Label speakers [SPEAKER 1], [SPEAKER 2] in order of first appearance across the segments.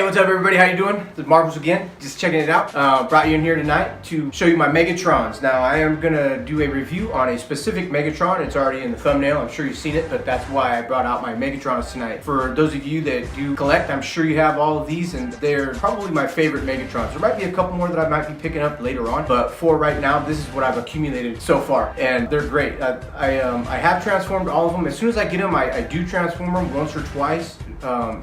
[SPEAKER 1] what's up everybody? How you doing? This is Marbles again, just checking it out. Brought you in here tonight to show you my Megatrons. Now I am gonna do a review on a specific Megatron. It's already in the thumbnail, I'm sure you've seen it, but that's why I brought out my Megatrons tonight. For those of you that do collect, I'm sure you have all of these and they're probably my favorite Megatrons. There might be a couple more that I might be picking up later on, but for right now, this is what I've accumulated so far and they're great. I have transformed all of them. As soon as I get them, I do transform them once or twice,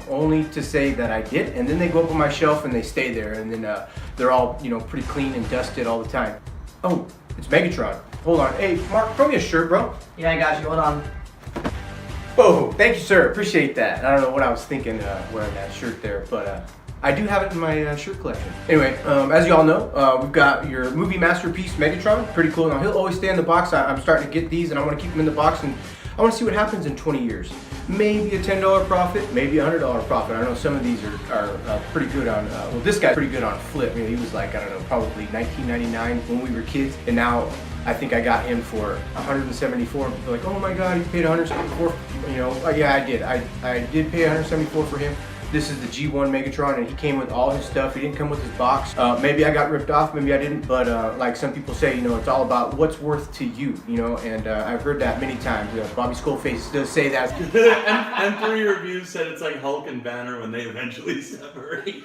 [SPEAKER 1] only to say that I did, and then they go up on my shelf and they stay there, and then they're all, you know, pretty clean and dusted all the time. Oh, it's Megatron. Hold on. Hey, Mark, throw me a shirt, bro.
[SPEAKER 2] Yeah, I got you. Hold on.
[SPEAKER 1] Oh, thank you, sir. Appreciate that. I don't know what I was thinking wearing that shirt there, but I do have it in my shirt collection. Anyway, as you all know, we've got your movie masterpiece Megatron. Pretty cool. Now, he'll always stay in the box. I'm starting to get these, and I want to keep them in the box, and I want to see what happens in 20 years. Maybe a $10 profit, maybe a $100 profit. I know some of these are pretty good on, well, this guy's pretty good on flip. I mean, he was like, I don't know, probably $19.99 when we were kids, and now I think I got him for $174. And people are like, oh my God, you paid $174. You know, yeah, I did. I did pay $174 for him. This is the G1 Megatron, and he came with all his stuff. He didn't come with his box. Maybe I got ripped off, maybe I didn't, but like some people say, you know, it's all about what's worth to you, you know, and I've heard that many times. You know, Bobby Skullface does say that.
[SPEAKER 3] and 3 reviews said it's like Hulk and Banner when they eventually separate. You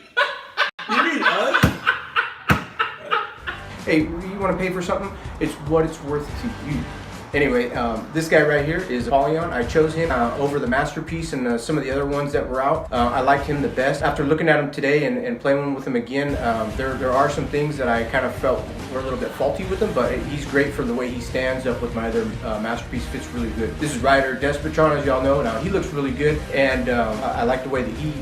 [SPEAKER 3] mean us?
[SPEAKER 1] Hey, you want to pay for something? It's what it's worth to you. Anyway, this guy right here is Polygon. I chose him over the Masterpiece and some of the other ones that were out. I liked him the best. After looking at him today and playing with him again, there are some things that I kind of felt were a little bit faulty with him, but he's great for the way he stands up with my other Masterpiece. Fits really good. This is Rider Despotron, as y'all know. Now, he looks really good, and I like the way that he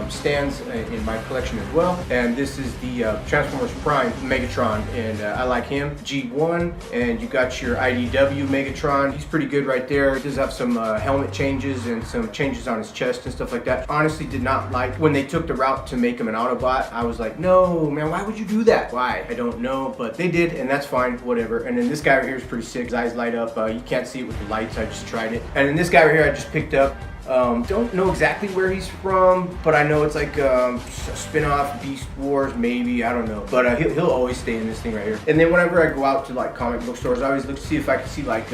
[SPEAKER 1] stands in my collection as well. And this is the Transformers Prime Megatron, and I like him. G1, and you got your IDW Megatron. He's pretty good right there. He does have some helmet changes and some changes on his chest and stuff like that. Honestly, did not like when they took the route to make him an Autobot. I was like, no, man, why would you do that? Why? I don't know, but they did, and that's fine, whatever. And then this guy right here is pretty sick. His eyes light up. You can't see it with the lights. I just tried it. And then this guy right here I just picked up. Don't know exactly where he's from, but I know it's like a spin-off Beast Wars, maybe, I don't know. But he'll always stay in this thing right here. And then whenever I go out to like comic book stores, I always look to see if I can see like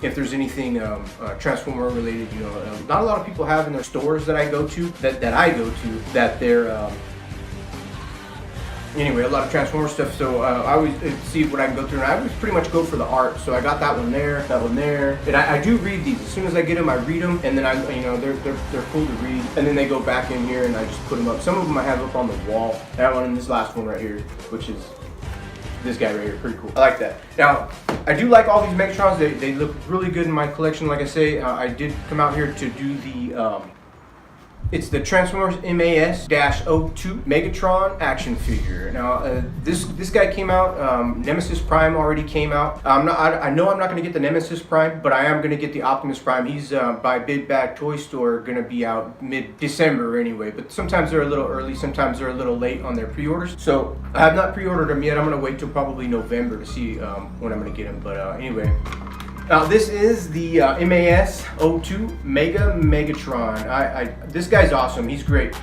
[SPEAKER 1] if there's anything Transformer related. You know, not a lot of people have in their stores that I go to, that they're anyway, a lot of Transformer stuff, so I always see what I can go through, and I always pretty much go for the art. So I got that one there, and I do read these. As soon as I get them, I read them, and then you know, they're cool to read. And then they go back in here, and I just put them up. Some of them I have up on the wall. That one and this last one right here, which is this guy right here, pretty cool. I like that. Now, I do like all these Megatrons. They look really good in my collection. Like I say, I did come out here to do the it's the Transformers MAS-02 Megatron action figure. Now, this guy came out. Nemesis Prime already came out. I know I'm not going to get the Nemesis Prime, but I am going to get the Optimus Prime. He's by Big Bad Toy Store going to be out mid-December anyway. But sometimes they're a little early, sometimes they're a little late on their pre-orders. So I have not pre-ordered them yet. I'm going to wait till probably November to see when I'm going to get them. But anyway. Now this is the MAS-02 Megatron. This guy's awesome. He's great.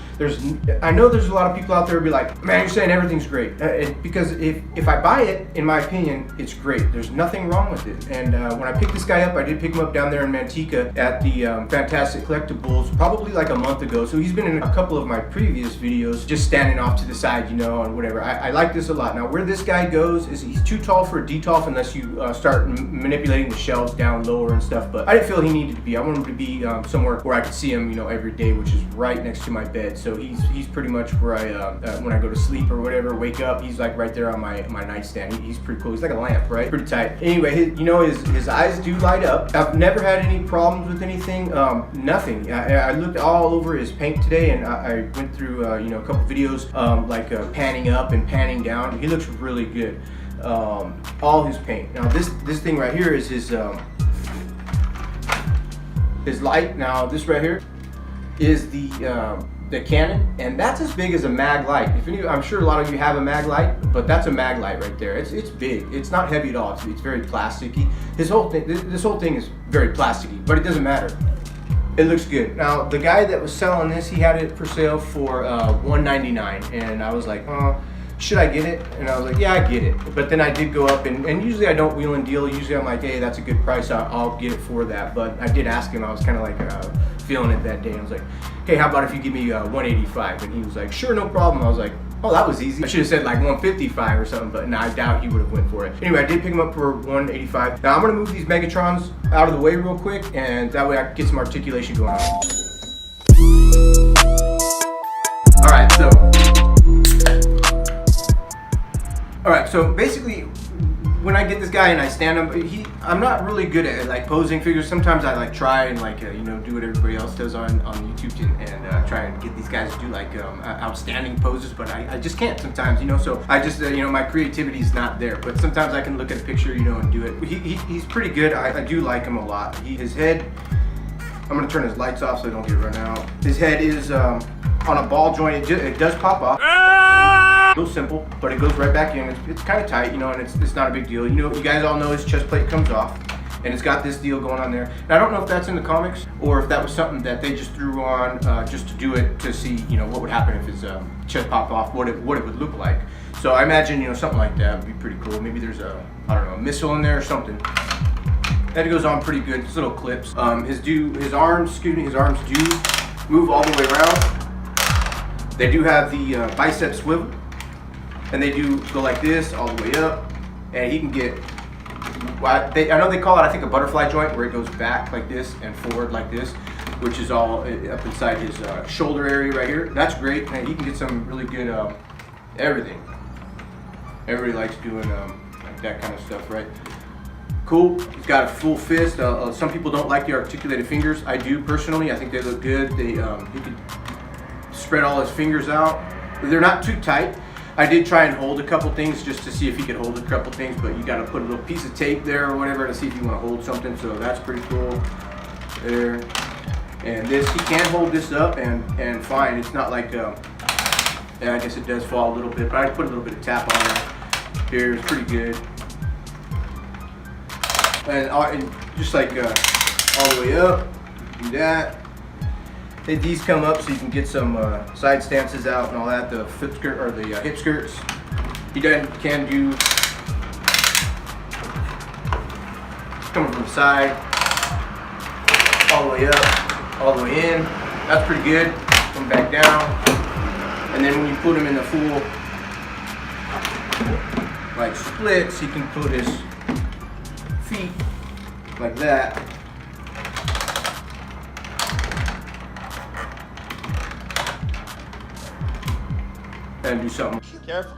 [SPEAKER 1] I know there's a lot of people out there who be like, man, you're saying everything's great. Because if I buy it, in my opinion, it's great. There's nothing wrong with it. And when I picked this guy up, I did pick him up down there in Manteca at the Fantastic Collectibles probably like a month ago. So he's been in a couple of my previous videos, just standing off to the side, you know, and whatever. I like this a lot. Now where this guy goes is he's too tall for a DTOF unless you start manipulating the shelves down lower and stuff, but I didn't feel he needed to be. I want him to be somewhere where I could see him, you know, every day, which is right next to my bed. So he's pretty much where I when I go to sleep or whatever, wake up, he's like right there on my nightstand. He's pretty cool. He's like a lamp, right? Pretty tight. Anyway, you know, his eyes do light up. I've never had any problems with anything. Nothing. I looked all over his paint today, and I went through you know, a couple videos like panning up and panning down. He looks really good. All his paint. Now this thing right here is his light. Now this right here is the cannon, and that's as big as a mag light. I'm sure a lot of you have a mag light, but that's a mag light right there. It's big. It's not heavy at all. It's very plasticky. This whole thing is very plasticky, but it doesn't matter. It looks good. Now, the guy that was selling this, he had it for sale for $199, and I was like, oh, should I get it? And I was like, yeah, I get it. But then I did go up, and usually I don't wheel and deal. Usually I'm like, hey, that's a good price. I'll get it for that. But I did ask him. I was kind of like feeling it that day. I was like, hey, how about if you give me $185? And he was like, sure, no problem. I was like, oh, that was easy. I should have said like $155 or something, but no, I doubt he would have went for it. Anyway, I did pick him up for $185. Now I'm gonna move these Megatrons out of the way real quick, and that way I can get some articulation going on. All right, so basically, when I get this guy and I stand him, I'm not really good at like posing figures. Sometimes I like try and like you know, do what everybody else does on YouTube and try and get these guys to do like outstanding poses, but I just can't sometimes, you know. So I just you know, my creativity is not there. But sometimes I can look at a picture, you know, and do it. He's pretty good. I do like him a lot. His head, I'm gonna turn his lights off so they don't get run out. His head is on a ball joint. It does pop off. Real simple, but it goes right back in. It's kind of tight, you know, and it's not a big deal. You know, you guys all know his chest plate comes off, and it's got this deal going on there. And I don't know if that's in the comics or if that was something that they just threw on just to do it to see, you know, what would happen if his chest popped off, what it would look like. So I imagine, you know, something like that would be pretty cool. Maybe there's I don't know, a missile in there or something. That goes on pretty good. Just little clips. His arms do move all the way around. They do have the bicep swivel. And they do go like this all the way up, and he can get, I know they call it, I think, a butterfly joint, where it goes back like this and forward like this, which is all up inside his shoulder area right here. That's great, and he can get some really good everything. Everybody likes doing like that kind of stuff, right? Cool. He's got a full fist. Some people don't like the articulated fingers. I do personally. I think they look good. He could spread all his fingers out. They're not too tight. I did try and hold a couple things just to see if he could hold a couple things, but you got to put a little piece of tape there or whatever to see if you want to hold something. So that's pretty cool. There. And this, he can hold this up and fine. It's not like, yeah, I guess it does fall a little bit, but I put a little bit of tap on it. Here, it's pretty good. And just like all the way up, do that. These come up so you can get some side stances out and all that. The foot skirt or the hip skirts. He can do coming from the side, all the way up, all the way in. That's pretty good. Come back down, and then when you put him in the full like splits, he can put his feet like that. And do something,
[SPEAKER 2] careful,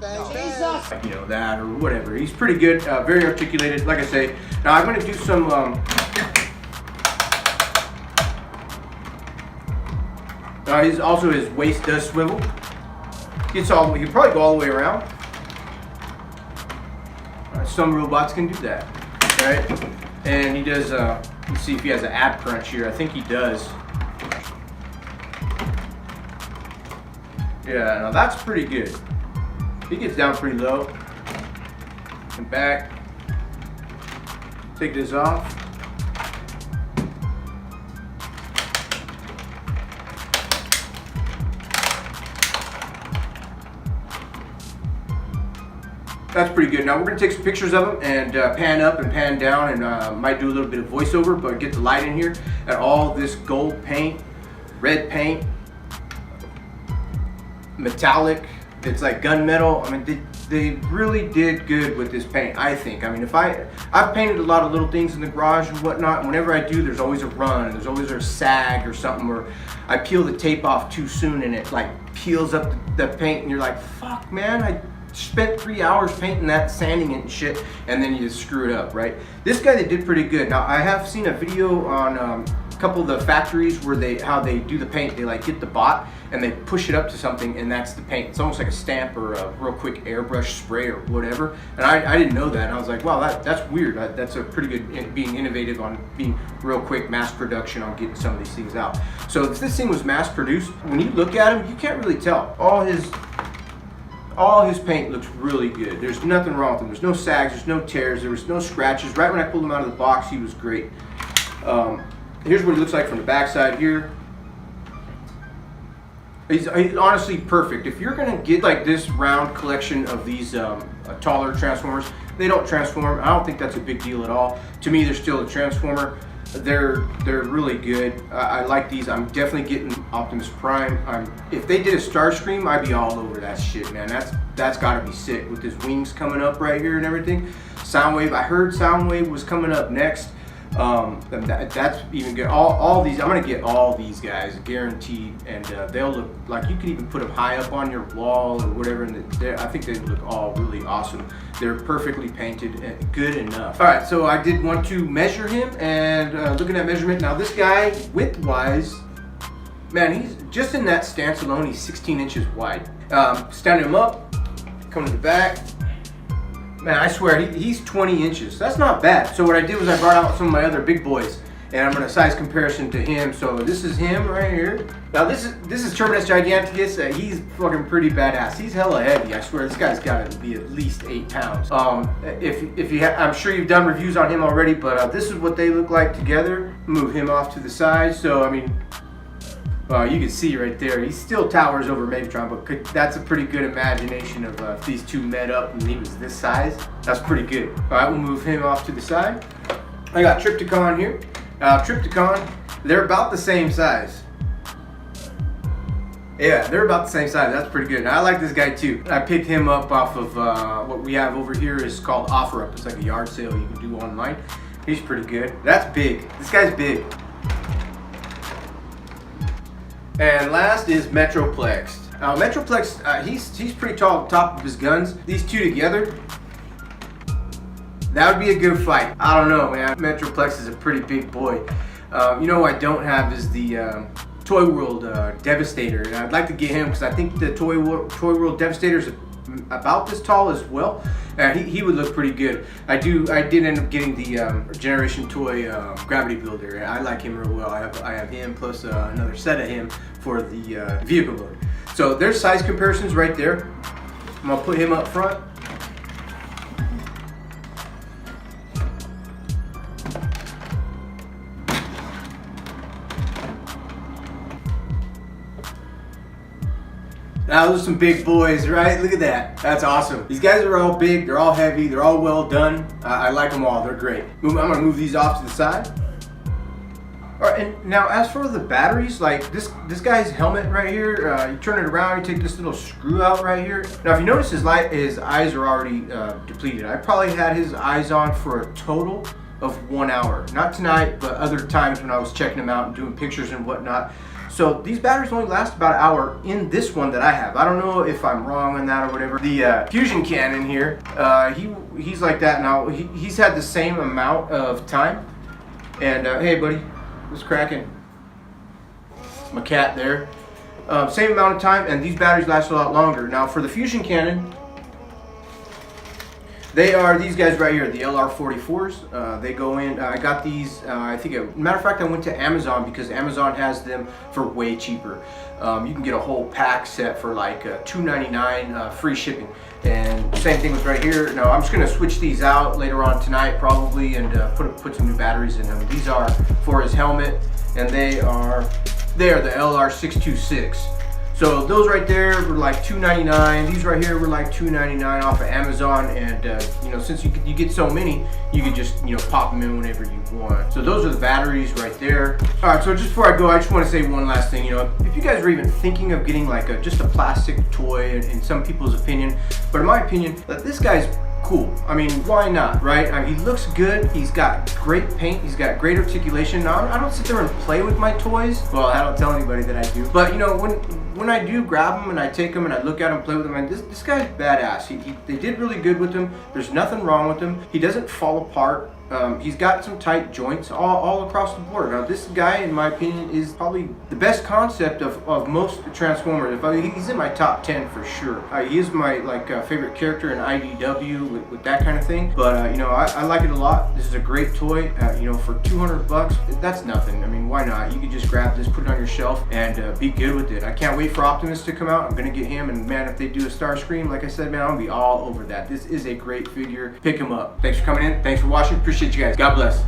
[SPEAKER 1] you know, that or whatever. He's pretty good, very articulated. Like I say, now I'm going to do some. His waist does swivel. He can probably go all the way around. Some robots can do that, right? And he does. Let's see if he has an ab crunch here. I think he does. Yeah, now that's pretty good. He gets down pretty low and back. Take this off. That's pretty good. Now we're gonna take some pictures of him and pan up and pan down, and might do a little bit of voiceover, but get the light in here. And all this gold paint, red paint, metallic, it's like gunmetal. I mean, they really did good with this paint, I think. I mean, I've painted a lot of little things in the garage and whatnot, and whenever I do, there's always a run, and there's always a sag or something where I peel the tape off too soon and it like peels up the paint, and you're like, fuck man, I spent 3 hours painting that, sanding it and shit, and then you just screw it up, right? This guy, they did pretty good. Now, I have seen a video on a couple of the factories where how they do the paint. They like get the bot and they push it up to something, and that's the paint. It's almost like a stamp or a real quick airbrush spray or whatever. And I didn't know that, and I was like, wow, that's weird. That's a pretty good, being innovative on being real quick mass production on getting some of these things out. So if this thing was mass produced, when you look at him, you can't really tell. All his paint looks really good. There's nothing wrong with him. There's no sags, there's no tears, there was no scratches. Right when I pulled him out of the box, he was great. Here's what he looks like from the backside here. He's honestly perfect. If you're gonna get like this round collection of these taller Transformers, they don't transform. I don't think that's a big deal at all. To me, they're still a Transformer. They're really good. I like these. I'm definitely getting Optimus Prime. If they did a Starscream, I'd be all over that shit, man. That's gotta be sick with his wings coming up right here and everything. Soundwave, I heard Soundwave was coming up next. That's even good. All these, I'm gonna get all these guys guaranteed, and they'll look like you could even put them high up on your wall or whatever. And I think they look all really awesome. They're perfectly painted and good enough. All right, so I did want to measure him, and looking at measurement now, this guy width-wise, man, he's just in that stance alone. He's 16 inches wide. Standing him up, come to the back. Man, I swear, he's 20 inches. That's not bad. So what I did was I brought out some of my other big boys, and I'm gonna size comparison to him. So this is him right here. Now this is Terminus Giganticus. He's fucking pretty badass. He's hella heavy. I swear, this guy's gotta be at least 8 pounds. If you I'm sure you've done reviews on him already, but this is what they look like together. Move him off to the side. So I mean, you can see right there, he still towers over Megatron, but that's a pretty good imagination of if these two met up and he was this size. That's pretty good. All right, we'll move him off to the side. I got Trypticon here. Trypticon, they're about the same size. Yeah, they're about the same size. That's pretty good. Now, I like this guy too. I picked him up off of what we have over here is called OfferUp. It's like a yard sale you can do online. He's pretty good. That's big. This guy's big. And last is Metroplex. Metroplex, he's pretty tall at the top of his guns. These two together, that would be a good fight. I don't know, man. Metroplex is a pretty big boy. You know who I don't have is the Toy World Devastator. And I'd like to get him because I think the Toy World Devastator is about this tall as well. He would look pretty good. I did end up getting the Generation Toy Gravity Builder. I like him real well. I have him plus another set of him for the vehicle mode. So there's size comparisons right there. I'm gonna put him up front. Now those are some big boys, right? Look at that. That's awesome. These guys are all big, they're all heavy, they're all well done. I like them all, they're great. I'm gonna move these off to the side. All right, and now as for the batteries, like this guy's helmet right here, you turn it around, you take this little screw out right here. Now if you notice his eyes are already depleted. I probably had his eyes on for a total of 1 hour. Not tonight, but other times when I was checking them out and doing pictures and whatnot. So these batteries only last about an hour in this one that I have. I don't know if I'm wrong on that or whatever. The fusion cannon here, he's like that now. He's had the same amount of time. And hey buddy, what's cracking? My cat there. Same amount of time, and these batteries last a lot longer. Now for the fusion cannon, they are these guys right here, the LR44s. They go in, I got these, I think, matter of fact, I went to Amazon because Amazon has them for way cheaper. You can get a whole pack set for like $2.99 free shipping. And same thing was right here. Now I'm just gonna switch these out later on tonight probably and put some new batteries in them. These are for his helmet, and they are the LR626. So those right there were like $2.99. These right here were like $2.99 off of Amazon, and you know, since you get so many, you can just pop them in whenever you want. So those are the batteries right there. All right, so just before I go, I just want to say one last thing. If you guys are even thinking of getting like just a plastic toy, in some people's opinion, but in my opinion, this guy's cool. I mean, why not, right? I mean, he looks good. He's got great paint. He's got great articulation. Now, I don't sit there and play with my toys. Well, I don't tell anybody that I do. But when I do grab them and I take them and I look at them, play with them, and this guy's badass. They did really good with him. There's nothing wrong with him. He doesn't fall apart. He's got some tight joints all across the board. Now this guy, in my opinion, is probably the best concept of most Transformers. He's in my top 10 for sure. He is my favorite character in IDW with that kind of thing. But I like it a lot. This is a great toy. For $200, that's nothing. I mean, why not? You can just grab this, put it on your shelf, and be good with it. I can't wait for Optimus to come out. I'm gonna get him, and man, if they do a Starscream, like I said, man, I'm gonna be all over that. This is a great figure. Pick him up. Thanks for coming in. Thanks for watching. Appreciate you guys. God bless.